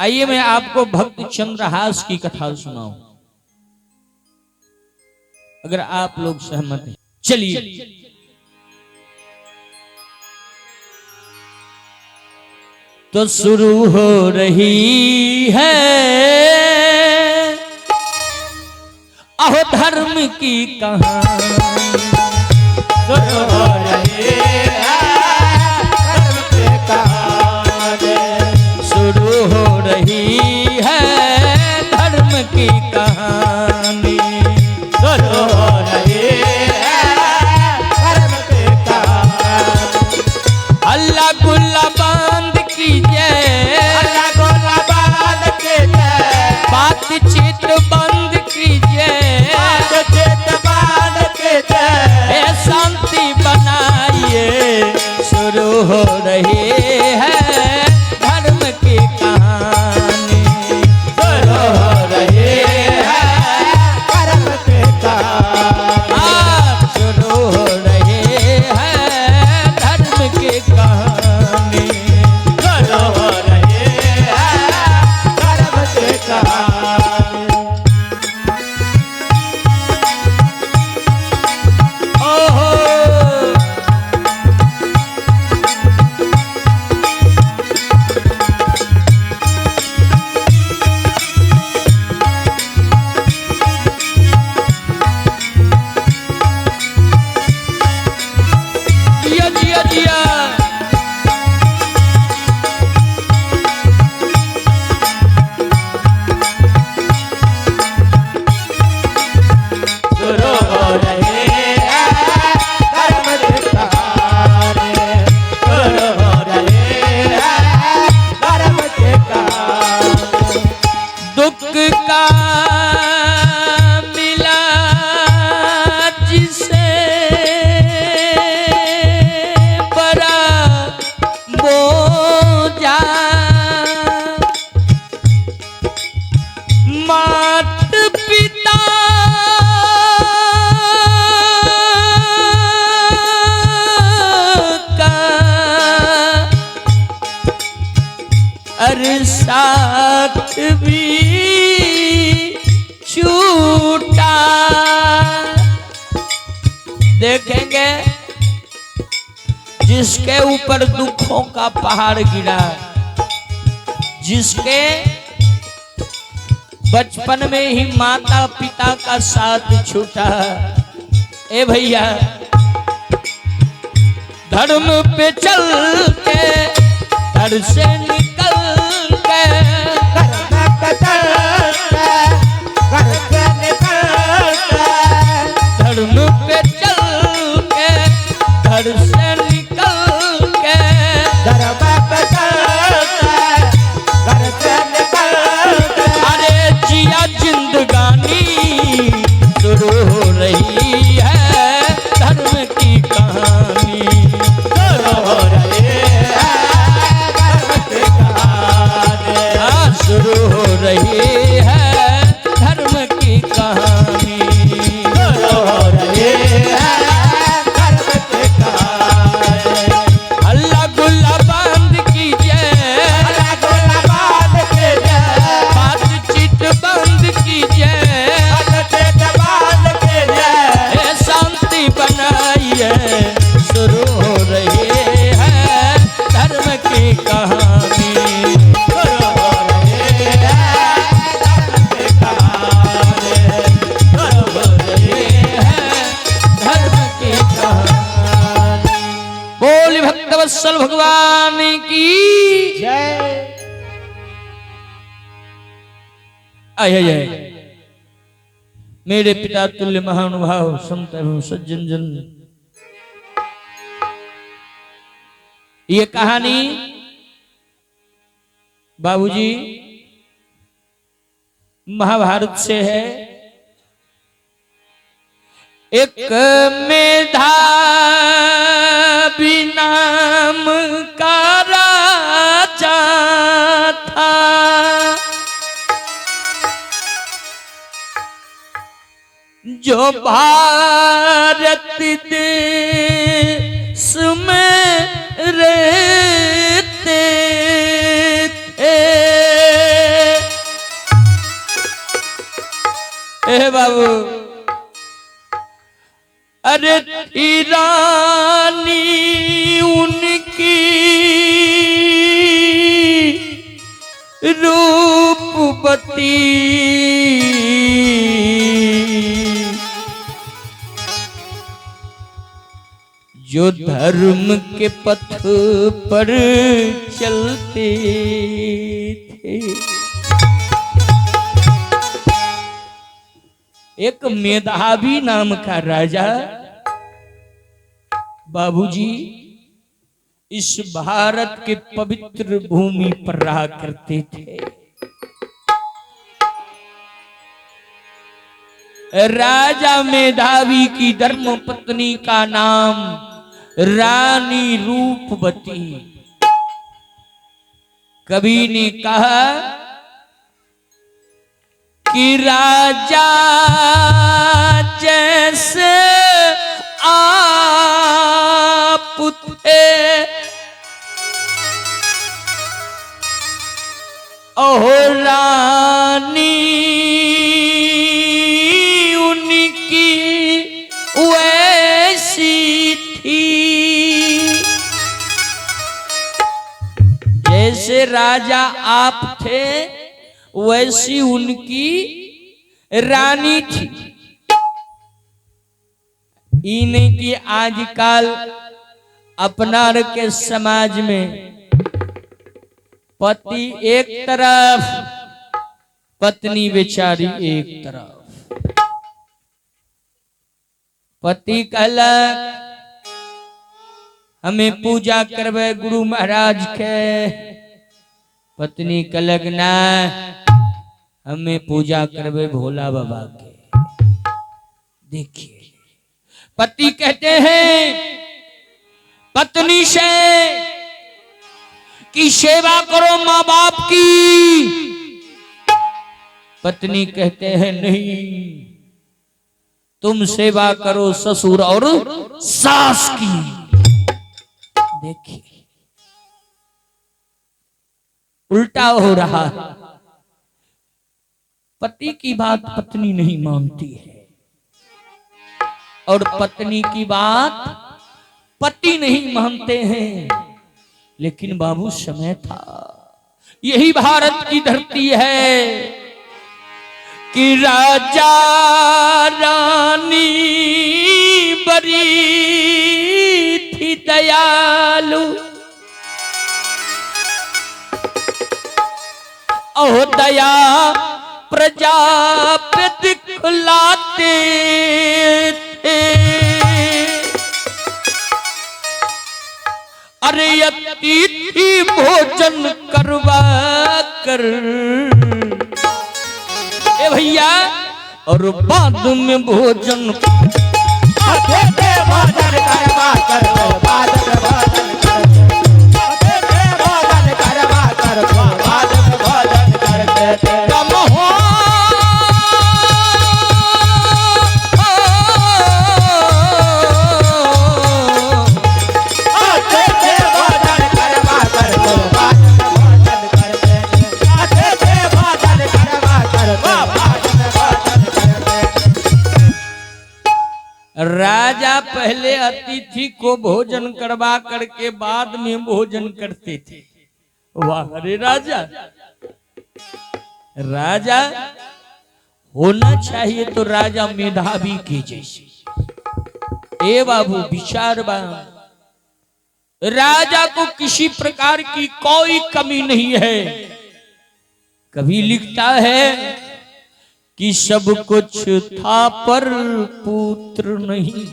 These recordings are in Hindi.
आइए मैं आपको भक्त चंद्रहास की कथा सुनाऊं, अगर आप लोग सहमत हैं। चलिए। तो शुरू हो रही है अहो धर्म की कहानी, शुरू हो रही है धर्म की कहानी, शुरू हो रही है धर्म की कहानी, शुरू हो रही है धर्म की कहानी। अल्लाह गुल्ला बंद कीजिए, अल्लाह गोला बांध कीजिए, बातचीत बंद कीजिए, बातचीत बांध कीजिए, शांति बनाइए। शुरू हो रही है धर्म की कहानी, शुरू हो रही है धर्म की कहानी, शुरू हो रही है धर्म की कहानी। शुरू हो रही है धर्म की कहानी। ओहो जिया जिया जिया। शुरू हो रही है धर्म की कहानी, शुरू हो रही है धर्म की कहानी। दुख का मिला जिसे बड़ा बोझा, मात पिता का अरसात भी छूटा। देखेंगे जिसके ऊपर दुखों का पहाड़ गिरा, जिसके बचपन में ही माता पिता का साथ छूटा, ए भैया धर्म पे चल के धर से निकल के, धर्म पे चल के घर से निकल के, धर्म पे चल के धर से निकल के, धर्म पे चल के घर से निकल के। अरे जिया जिंदगानी। शुरू हो रही है धर्म की कहानी, शुरू हो रही है धर्म की कहानी, शुरू हो रही है धर्म की कहानी। शुरू हो रही है धर्म की कहानी। अल्लाह गुल्ला बंद कीजिए, अल्लाह गोला बांध कीजिए, बातचीत बंद कीजिए, बातचीत बांध कीजिए, शांति बनाइए। शुरू हो रही है धर्म की कहानी, शुरू हो रही है धर्म की कहानी, शुरू हो रही है धर्म की कहानी। बोल भक्तवत्सल भगवान की जय। आय आय आय। मेरे पिता तुल्य महानुभाव संत एवं सज्जन जन, ये कहानी बाबूजी महाभारत से है। एक मेधावी नाम का राजा था, जो भारत देश में रहते थे। ए बाबू अरे रानी उनकी रूपवती जो धर्म के पथ पर चलते थे। एक मेधावी नाम का राजा बाबूजी इस भारत के पवित्र भूमि पर रहा करते थे। राजा मेधावी की धर्म पत्नी का नाम रानी रूपवती। कवि ने कहा कि राजा जैसे आप थे ओहो रानी उनकी वैसी थी। जैसे राजा आप थे वैसी उनकी रानी थी। ई नहीं कि आजकल अपना के समाज में पति एक तरफ पत्नी बेचारी एक तरफ। पति कहलक हमें पूजा करवे गुरु महाराज के, पत्नी कहलक ना हमें पूजा करवे भोला बाबा के। देखिए पति कहते हैं पत्नी से कि सेवा करो माँ बाप की, पत्नी कहते हैं नहीं तुम सेवा करो ससुर और सास की। देखिए उल्टा हो रहा है। पति की बात पत्नी नहीं मानती है और पत्नी की बात पति नहीं मानते हैं। लेकिन बाबू समय था, यही भारत की धरती है कि राजा रानी बड़ी थी दयालु। ओ दया प्रजा पे दिखलाते थे। अरे अतिथि भोजन करवा कर ए भैया और बाद में भोजन भोजन करवा कर बाद में भोजन करवा कर बाद में भोजन करते थे। राजा पहले अतिथि को भोजन करवा करके बाद में भोजन करते थे। वाह अरे राजा, राजा होना चाहिए तो राजा मेधावी के जैसे। ए बाबू विचारवान, राजा को किसी प्रकार की कोई कमी नहीं है। कभी लिखता है कि सब कुछ था पर पुत्र नहीं।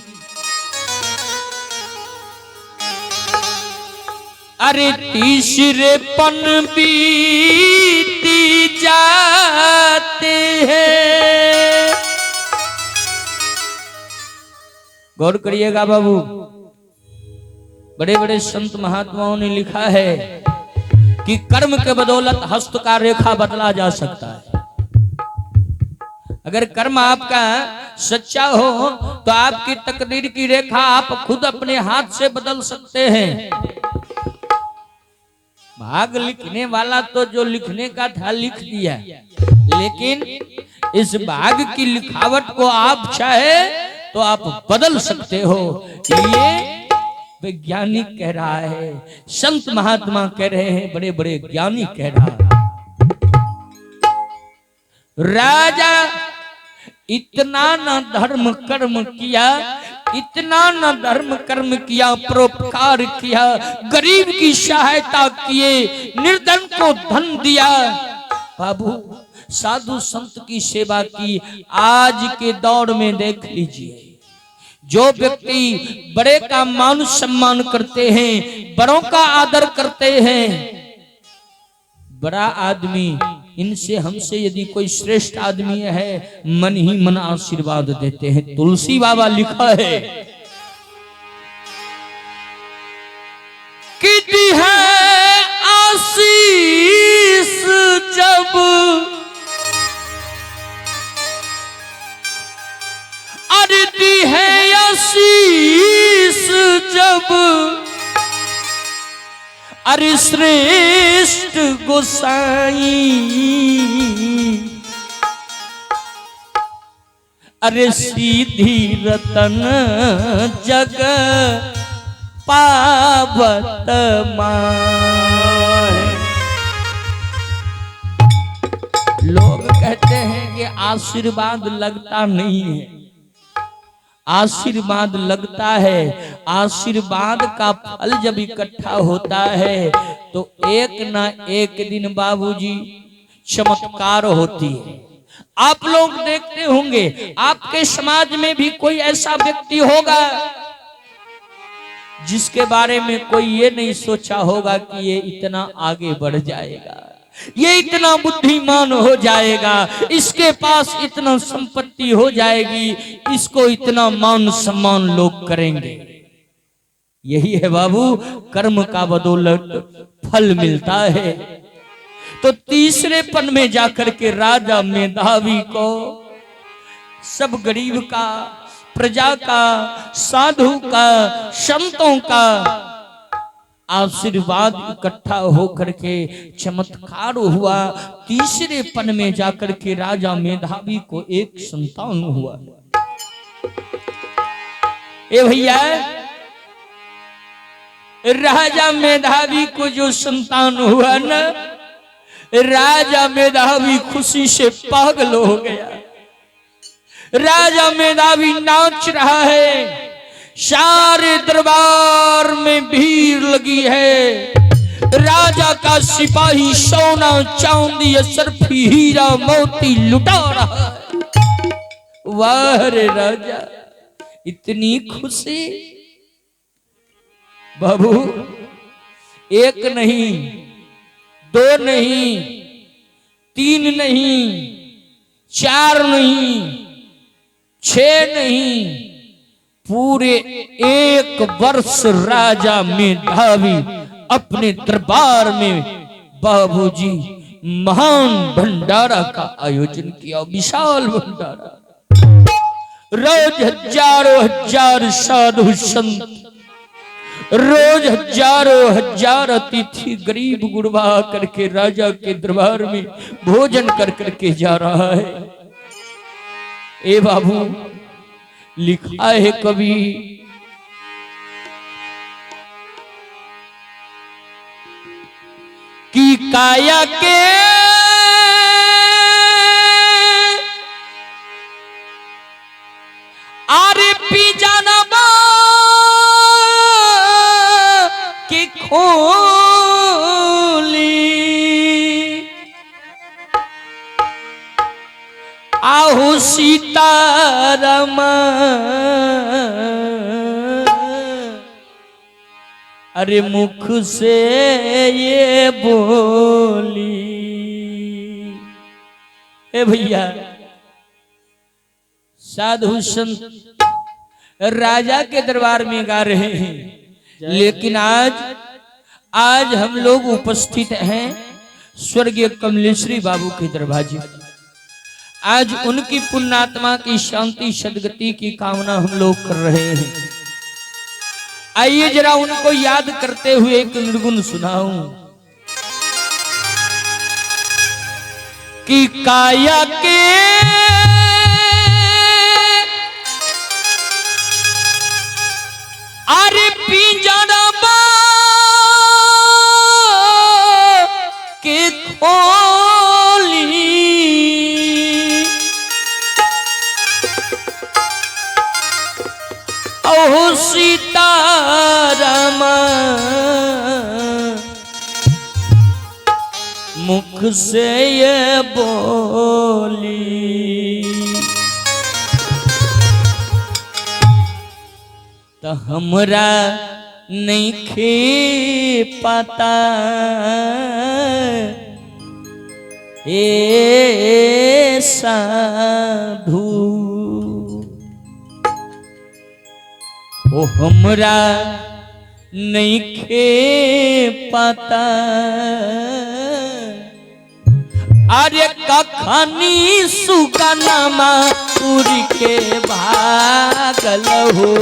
अरे तीसरे पन बीती जाते हैं। गौर करिएगा बाबू, बड़े बड़े संत महात्माओं ने लिखा है कि कर्म के बदौलत हस्त का रेखा बदला जा सकता है। अगर कर्म आपका सच्चा हो तो आपकी तकदीर की रेखा आप खुद अपने हाथ से बदल सकते हैं। भाग लिखने वाला तो जो लिखने का था लिख दिया, लेकिन इस भाग की लिखावट को आप चाहे तो आप बदल सकते हो। ये वैज्ञानिक कह रहा है, संत महात्मा कह रहे हैं, बड़े बड़े ज्ञानी कह रहा है। राजा इतना न धर्म कर्म किया, इतना न धर्म कर्म किया, परोपकार किया, गरीब की सहायता किए, निर्धन को धन दिया। बाबू साधु संत की सेवा की। आज के दौर में देख लीजिए, जो व्यक्ति बड़े का मान सम्मान करते हैं, बड़ों का आदर करते हैं, बड़ा आदमी इनसे हमसे यदि कोई श्रेष्ठ आदमी है, मन ही मन आशीर्वाद देते हैं। तुलसी बाबा लिखा है कि दी है आशीष जब अरे दी है आशीष जब अरे श्रेष्ठ गोसाई, अरे सीधी रतन जग पावत माय। लोग कहते हैं कि आशीर्वाद लगता नहीं है। आशीर्वाद लगता है। आशीर्वाद का फल जब इकट्ठा होता है तो एक ना एक दिन बाबूजी चमत्कार होती है। आप लोग देखते होंगे, आपके समाज में भी कोई ऐसा व्यक्ति होगा जिसके बारे में कोई ये नहीं सोचा होगा कि ये इतना आगे बढ़ जाएगा, ये इतना बुद्धिमान हो जाएगा, इसके पास इतना संपत्ति हो जाएगी, इसको इतना मान सम्मान लोग करेंगे। यही है बाबू, कर्म का बदौलत फल मिलता है। तो तीसरे पन में जाकर के राजा मेधावी को सब गरीब का, प्रजा का, साधु का, संतों का आशीर्वाद इकट्ठा होकर के चमत्कार हुआ। तीसरे पन में जाकर के राजा मेधावी को एक संतान हुआ। ए भैया, राजा मेधावी को जो संतान हुआ ना, राजा मेधावी खुशी से पागल हो गया। राजा मेधावी नाच रहा है, सारे दरबार में भीड़ लगी है। राजा का सिपाही सोना चांदी असरफी हीरा मोती लुटा रहा है। वाह रे राजा, इतनी खुशी। बाबू, एक नहीं, दो नहीं, तीन नहीं, चार नहीं, छह नहीं, पूरे 1 वर्ष राजा मेधावी अपने दरबार में बाबूजी महान भंडारा का आयोजन किया। विशाल भंडारा, रोज हजारों हजार साधु संत, रोज हजारों हजार अतिथि गरीब गुरबा करके राजा के दरबार में भोजन कर करके जा रहा है। ए बाबू, लिखा है कवि कि काया के आरे पी जाना बा की खोली, आहु सीताराम अरे मुख से ये बोली। ए भैया, साधु संत राजा के दरबार में गा रहे हैं, लेकिन आज हम लोग उपस्थित हैं स्वर्गीय कमलेश्वरी बाबू के दरवाजे। आज उनकी पुण्यात्मा की शांति सदगति की कामना हम लोग कर रहे हैं। आइए जरा उनको याद करते हुए एक निर्गुण सुनाऊं। कि काया के अरे पिंजरा के खोली ओ सीताराम मुख से ये बोली तो हमरा नहीं खे पता ए साधु ओ हमरा नहीं खे पता अरे कखनी सुगनमा उड़ के भागल हो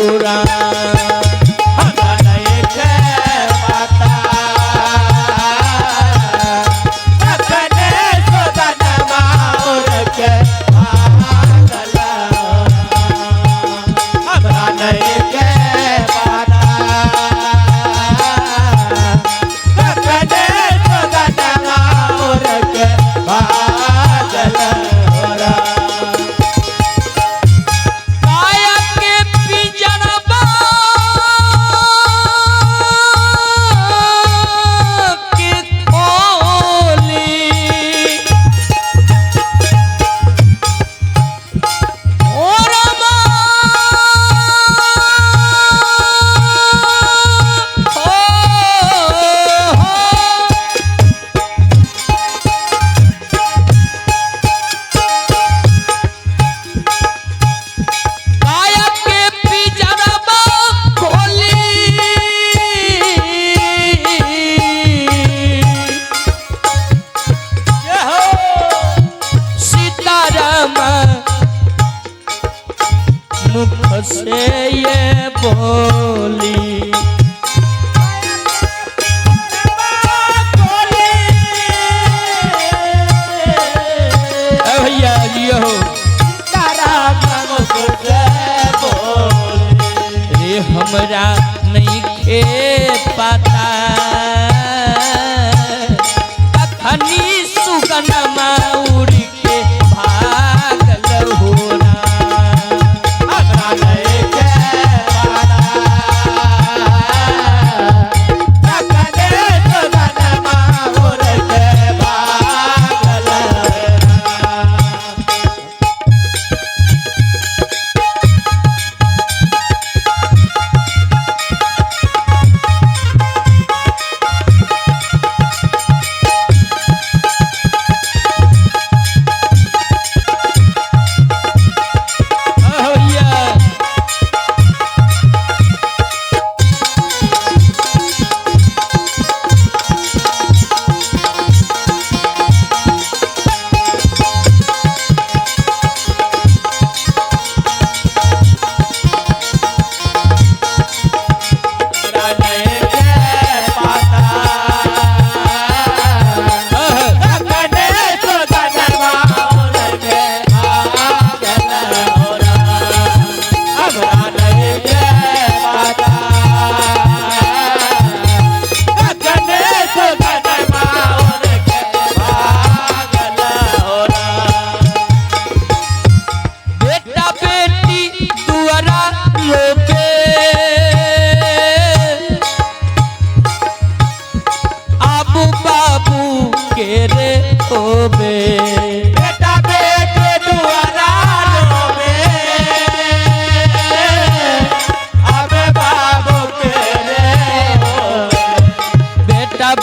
मुख से ये बोली भैया जी हो रे हमरा नहीं खे पता कखनी सुगनमा उड़ के भागल हो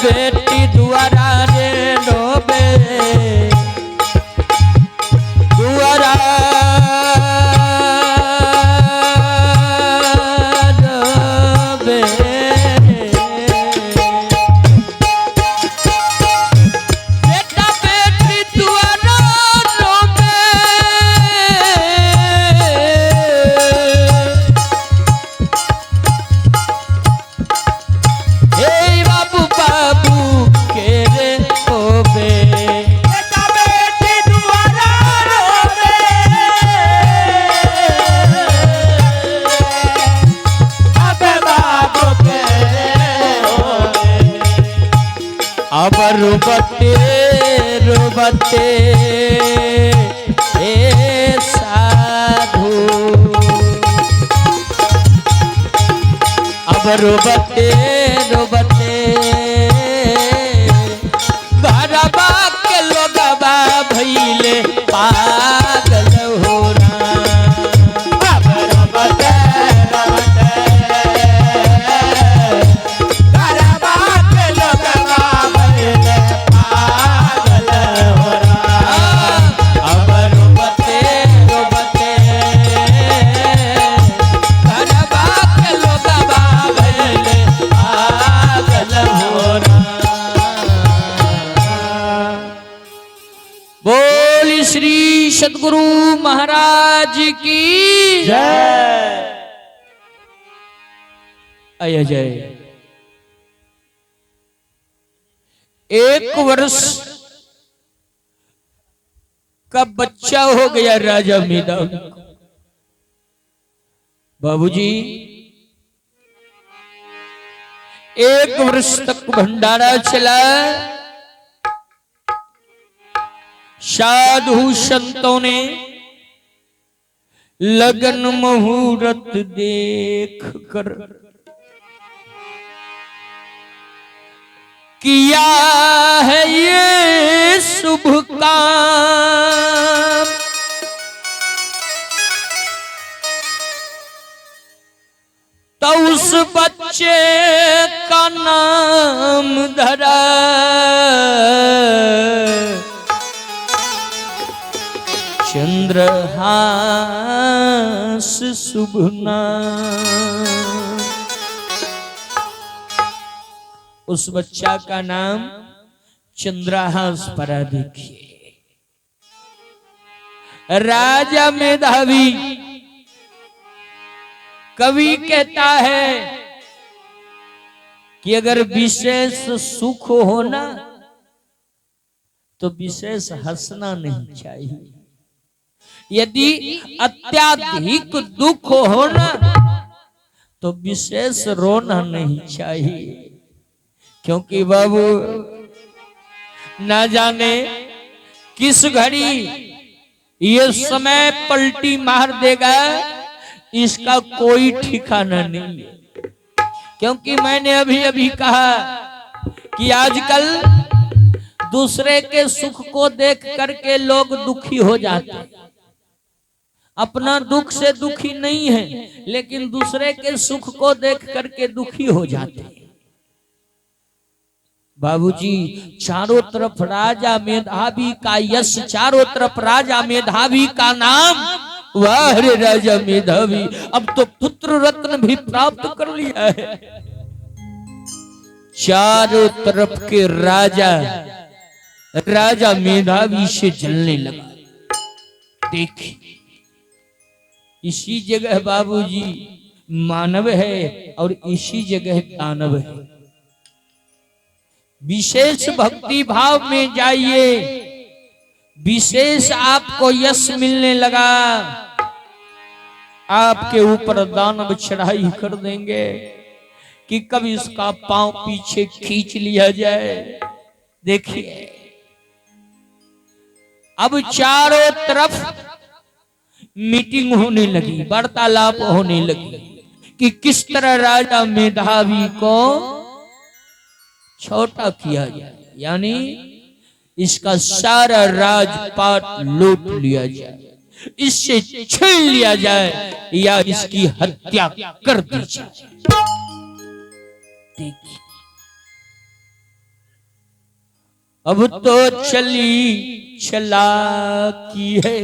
बेटी दुआरा रे डोबे दुआरा डोबे बेटा बेटी दुआरा बते हे साधु, अब रोबते रोबते घरबा के लोगबा भइले पागल हो अब रोबते रोबते घरबा के लोगबा भइले पागल हो अब रोबते रोबते घरबा के लोगबा भइले पागल हो बोल श्री सद्गुरु महाराज की जय। अय जय। 1 वर्ष का बच्चा हो गया राजा मेधावी। बाबूजी 1 वर्ष तक भंडारा चला। साधु संतों ने लगन मुहूर्त देख कर किया है ये शुभ काम, तो उस बच्चे का नाम धरा चंद्रहास शुभ नाम। उस बच्चा का नाम चंद्रहास पड़ा। देखिए राजा मेधावी कवि कहता है कि अगर विशेष सुख हो ना तो विशेष हंसना नहीं चाहिए, यदि अत्याधिक दुख हो ना तो विशेष रोना नहीं चाहिए, क्योंकि बाबू ना जाने किस घड़ी ये समय पलटी मार देगा, इसका कोई ठिकाना नहीं है। क्योंकि मैंने अभी अभी कहा कि आजकल दूसरे के सुख को देख करके लोग दुखी हो जाते हैं। अपना दुख से दुखी नहीं है, लेकिन दूसरे के सुख को देख करके दुखी हो जाते हैं। बाबूजी चारों तरफ राजा मेधावी का यश, चारों तरफ राजा मेधावी का नाम। वाह रे राजा मेधावी, अब तो पुत्र रत्न भी प्राप्त कर लिया है। चारों तरफ के राजा मेधावी से जलने लगा। देखिए इसी जगह बाबूजी मानव है और इसी जगह दानव है। विशेष भक्ति भाव में जाइए, विशेष आपको यश मिलने लगा, आपके ऊपर दानव चढ़ाई कर देंगे कि कभी इसका पांव पीछे खींच लिया जाए। देखिए अब चारों तरफ मीटिंग होने लगी, वार्तालाप होने लगी कि किस तरह राजा मेधावी को छोटा किया जाए, यानी इसका सारा राजपाट लूट लिया जाए, इससे छीन लिया जाए या इसकी हत्या कर दी जाए। देखिए अब तो चली चालाकी है,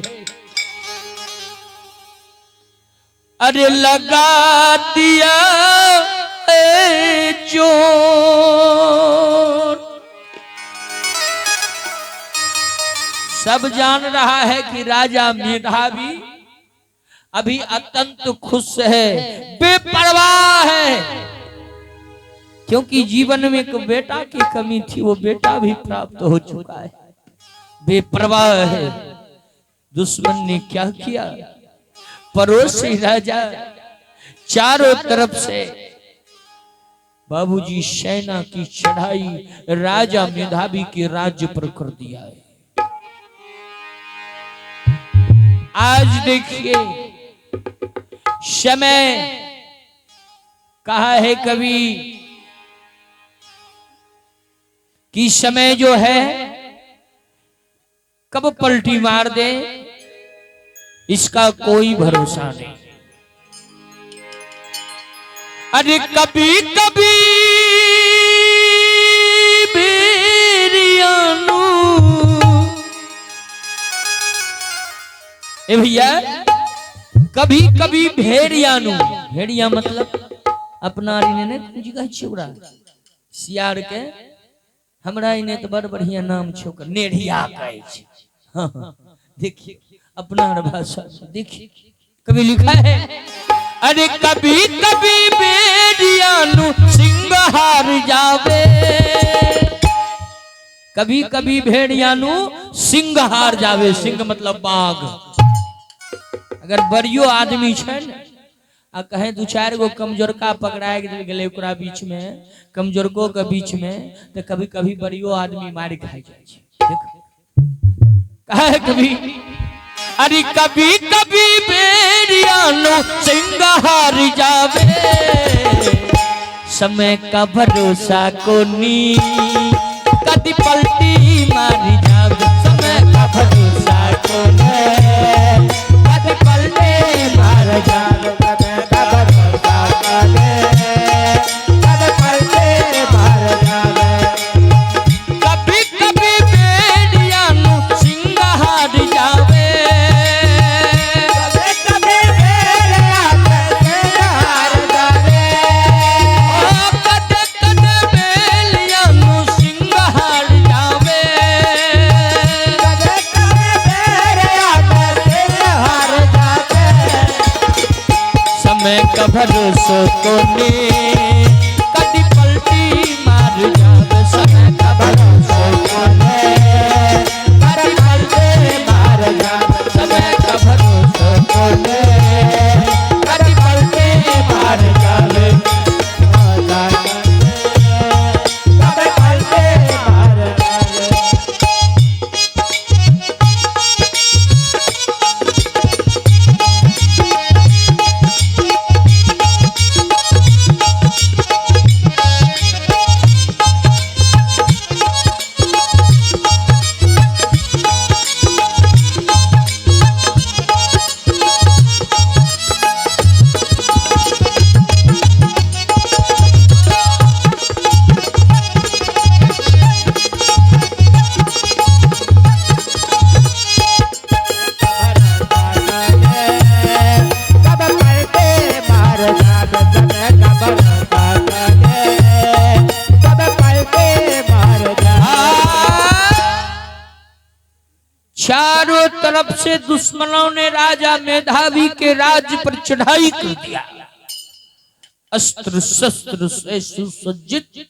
अरे लगा दिया जोर, सब जान रहा है कि राजा मेधावी अभी अत्यंत खुश है, बेपरवाह है, क्योंकि जीवन में एक बेटा की कमी थी, वो बेटा भी प्राप्त हो चुका है। बेपरवाह है। दुश्मन ने क्या किया, पड़ोसी राजा चारों तरफ से बाबूजी सेना की चढ़ाई राजा मेधावी के राज्य पर कर दिया है। आज देखिए समय कहा है कवि कि समय जो है कब पलटी मार दे इसका कोई भरोसा नहीं। अरे कभी कभी बेरियानू ए भैया कभी कभी भेड़ियानू भेड़िया मतलब अपना ने जी कह छोड़ा सियार के हमरा इने तो बड़ बढ़िया नाम छोकर नेढ़िया कहे छै। हाँ देखिए अपना भाषा देखिए कभी लिखा है अरे कभी कभी भेड़ियानू सिंगार जावे कभी कभी भेड़ियानू सिंगार जावे। सिंह मतलब बाघ। अगर बड़ियो आदमी है आ कहे दू चार गो कमजोरका पकड़ा गए ओकरा बीच में कमजोरको के बीच में तो कभी कभी बड़ियो आदमी मार खाई जाए कहे कभी अरे कभी कभी बेरियानो सिंगार जावे समय का भरोसा को नी कदी पलटी मारी जावे समय का भरोसा को कदी पलटी मार जावे भरोसो को ने कदी पलटी मार जावे समय का भरोसो को ने कदी पलटी मार जावे समय का भरोसो को ने कदी पलटी मार जावे कदी पलटी मार जावे। चारों तरफ से दुश्मनों ने राजा मेधावी के राज्य पर चढ़ाई कर दिया। अस्त्र शस्त्र से सुसज्जित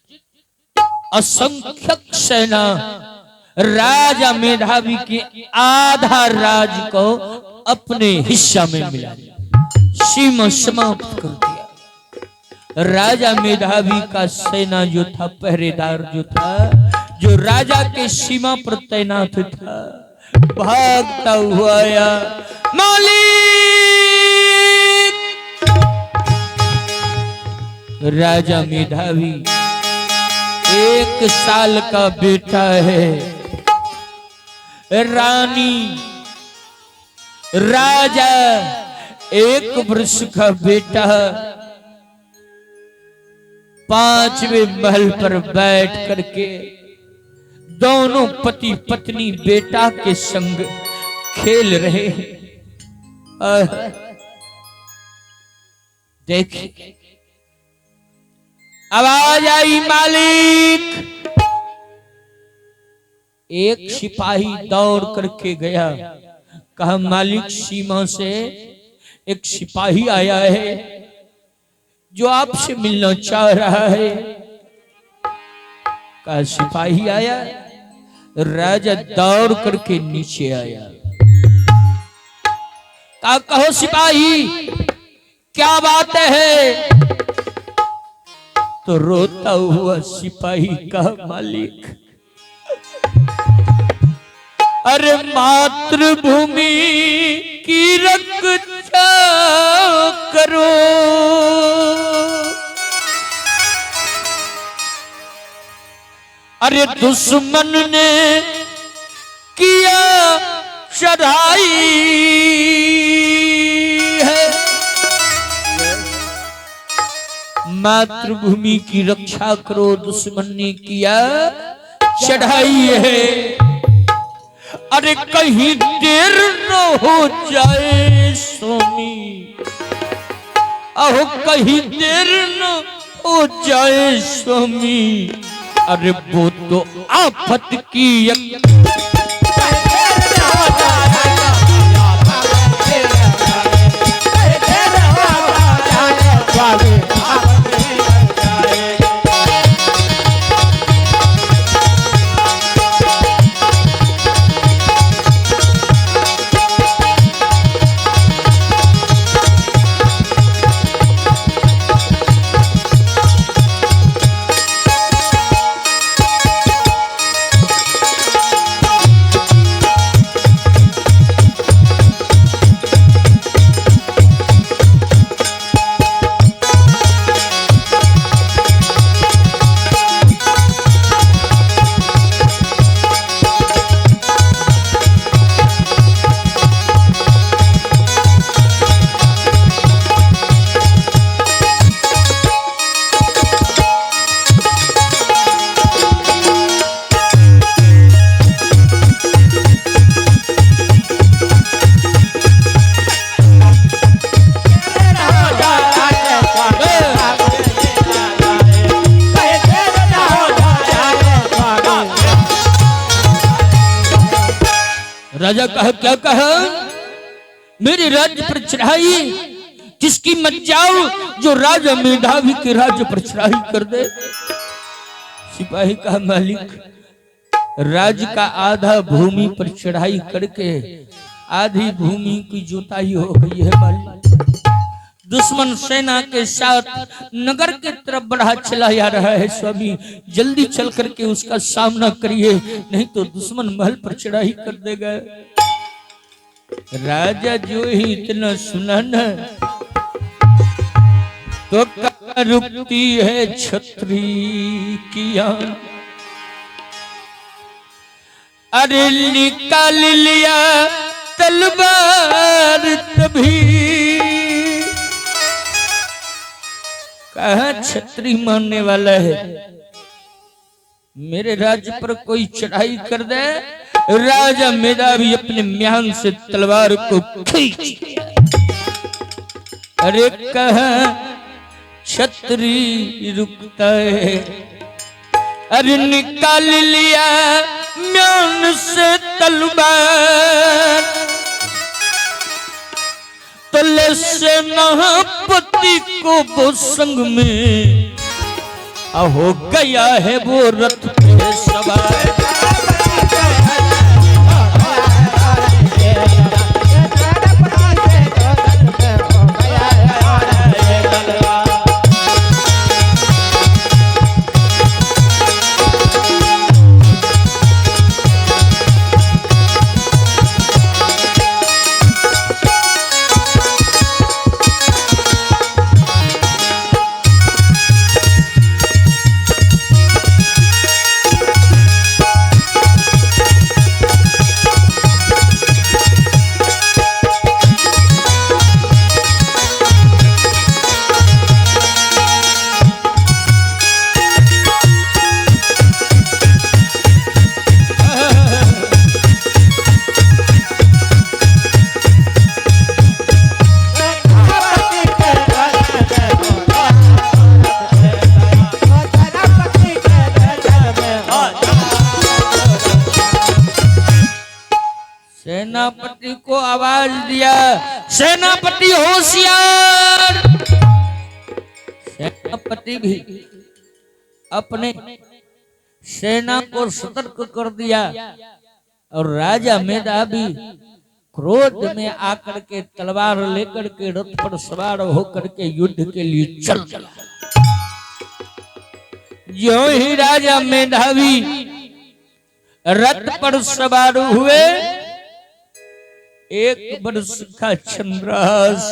असंख्यक सेना राजा मेधावी के आधा राज को अपने हिस्सा में मिला सीमा समाप्त कर दिया। राजा मेधावी का सेना जो था पहरेदार जो था जो राजा के सीमा पर तैनात था भागता हुआ आया मालिक राजा मेधावी 1 साल का बेटा है रानी राजा 1 वर्ष का बेटा 5वें महल पर बैठ करके दोनों पति पत्नी बेटा के संग खेल रहे हैं। देखिए आवाज आई मालिक। एक सिपाही दौड़ करके गया कहा मालिक सीमा से एक सिपाही आया है जो आपसे मिलना चाह रहा है। कहा सिपाही आया। राजा दौड़ करके नीचे आया कहा कहो सिपाही क्या बात है। तो रोता हुआ सिपाही कहा मालिक अरे मातृभूमि की रक्षा करो। अरे दुश्मन ने किया चढ़ाई है, मातृभूमि की रक्षा करो, दुश्मन ने किया चढ़ाई है। अरे कहीं देर न हो जाए स्वामी, अहो कहीं देर न हो जाए स्वामी, अरे वो तो आफत की राजा कहा, क्या कहा? मेरे राज्य पर चढ़ाई किसकी मत जाओ जो राजा मेधावी के राज्य पर चढ़ाई कर दे। सिपाही कहा, मालिक राज्य का आधा भूमि पर चढ़ाई करके आधी भूमि की जुताई हो गई है मालिक। दुश्मन सेना के साथ नगर के तरफ बढ़ा चला जा रहा है स्वामी, जल्दी चल करके उसका सामना करिए, नहीं तो दुश्मन महल पर चढ़ाई कर देगा। राजा जो ही इतना सुना न तो कहाँ रुकती है छतरी की आन। अरे निकाल लिया तलवार तभी, कहाँ छतरी मारने वाला है। मेरे राज्य पर कोई चढ़ाई कर दे, राजा मेधावी अपने म्यान से तलवार को खींच। अरे कहाँ छतरी रुकता है। अरे निकाल लिया म्यान से तलवार, तले सेनापति को वो संग में हो गया है वो रथ पे सवार। सेनापति को आवाज दिया, सेनापति होशियार। सेनापति भी अपने सेना को सतर्क कर दिया और राजा मेधावी क्रोध में आकर के तलवार लेकर के रथ पर सवार होकर के युद्ध के लिए चल चला। जो ही राजा मेधावी रथ पर सवार हुए, एक वर्ष का चंद्रास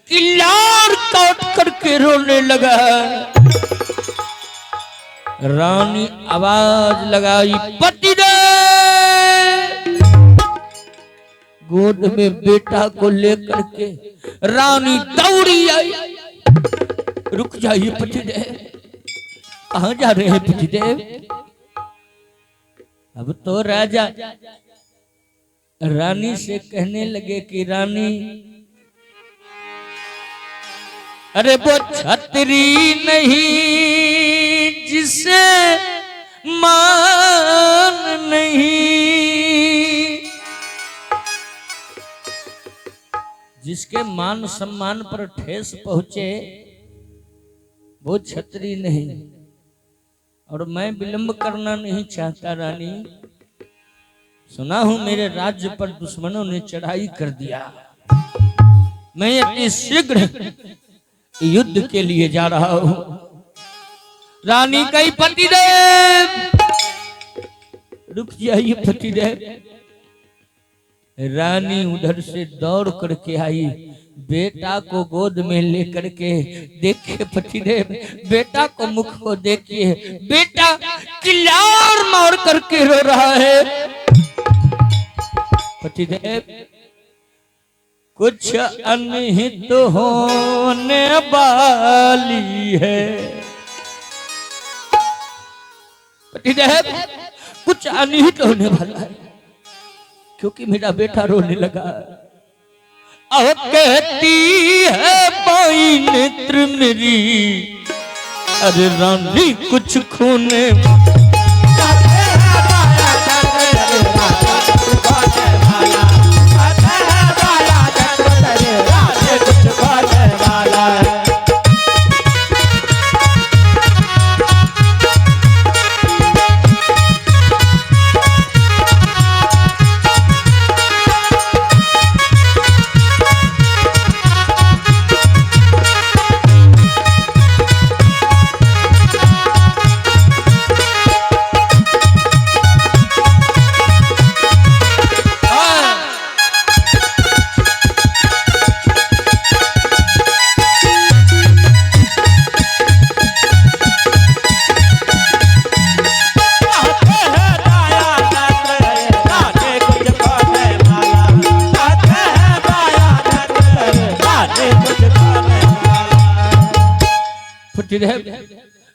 किलार काट करके रोने लगा। रानी आवाज लगाई, पतिदेव। गोद में बेटा को लेकर के रानी दौड़ी आई। रुक जाइए पतिदेव, कहां जा रहे हैं पतिदेव? अब तो राजा रानी से कहने लगे कि रानी, अरे वो छतरी नहीं जिसे मान नहीं, जिसके मान सम्मान पर ठेस पहुंचे वो छतरी नहीं। और मैं विलंब करना नहीं चाहता रानी। सुना हूं मेरे राज्य पर दुश्मनों ने चढ़ाई कर दिया। मैं अति शीघ्र युद्ध के लिए जा रहा हूं। रानी कही, पतिदेव रुक जाइए पतिदेव। रानी उधर से दौड़ करके आई, बेटा को गोद में लेकर के, देखिए पतिदेव, बेटा को मुख को देखिए, बेटा किलार मार करके रो रहा है। पतिदेव, कुछ अनहित होने वाली है। पतिदेव, कुछ अनहित होने वाला है, क्योंकि मेरा बेटा रोने लगा। अब कहती है बाई नेत्र मेरी, अरे रानी कुछ खोने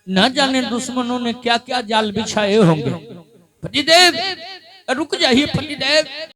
न जाने दुश्मनों ने क्या क्या जाल बिछाए होंगे। पतिदेव रुक जाइए पतिदेव।